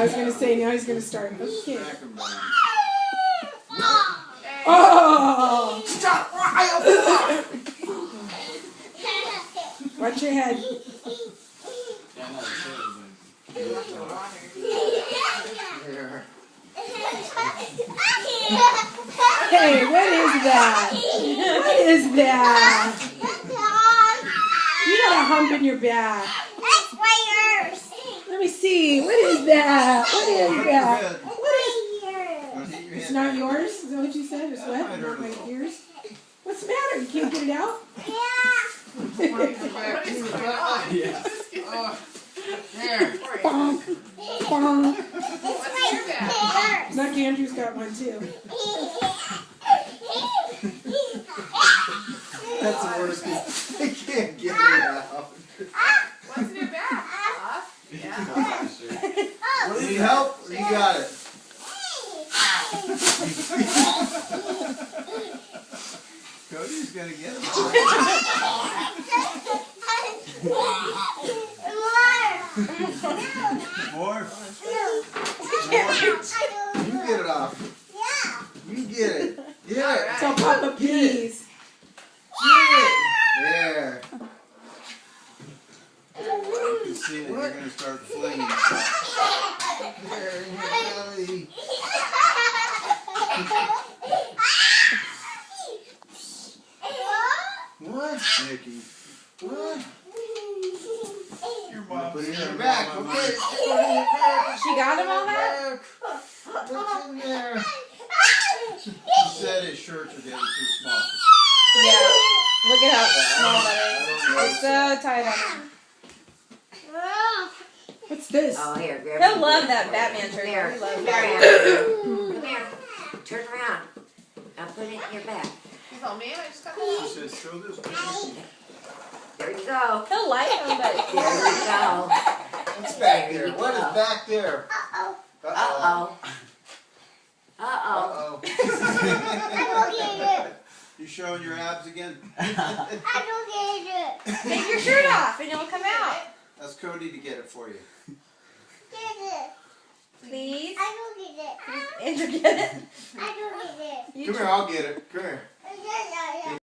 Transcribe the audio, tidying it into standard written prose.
was going to say, now he's going to start. Okay. Smack him down. Oh! Stop! Watch your head. Yeah, no, there. Hey, what is that? What is that? You got a hump in your back. That's yours. Let me see. What is that? What is that? What is? It's not yours? Is that what you said? It's what? Not my ears? What's the matter? You can't get it out? Yeah. There. Bonk. Bonk. Yours. Lucky Andrew's got one too. That's the worst. They can't get it out. What's in your back? Yeah. Need help? Or you got it? Cody's gonna get it. More? You get it off. You get it. Get it. Tell Papa please. There. You can see that you're gonna start flinging stuff. There, in your belly. What, Nikki? What? Your mom put it in her back. Okay, put it in your back. She got him all that? What's in there? He said his shirts are getting too small. Yeah. Look at how small I that don't is. know. It's so tight on him. What's this? Oh, here, grab He'll it. love that Batman shirt. There. He loves Come that. here. Turn around. Now put it in your back. You told me I just got She says, show this to me. There you go. He'll like him, but There you go. What's back there? What is back there? Uh-oh. Uh-oh. Uh-oh. You showing your abs again? take your shirt off and it'll come out. Ask Cody to get it for you. Please. I don't get it. Andrew, get it. I don't get it. You Come here, I'll get it. Come here.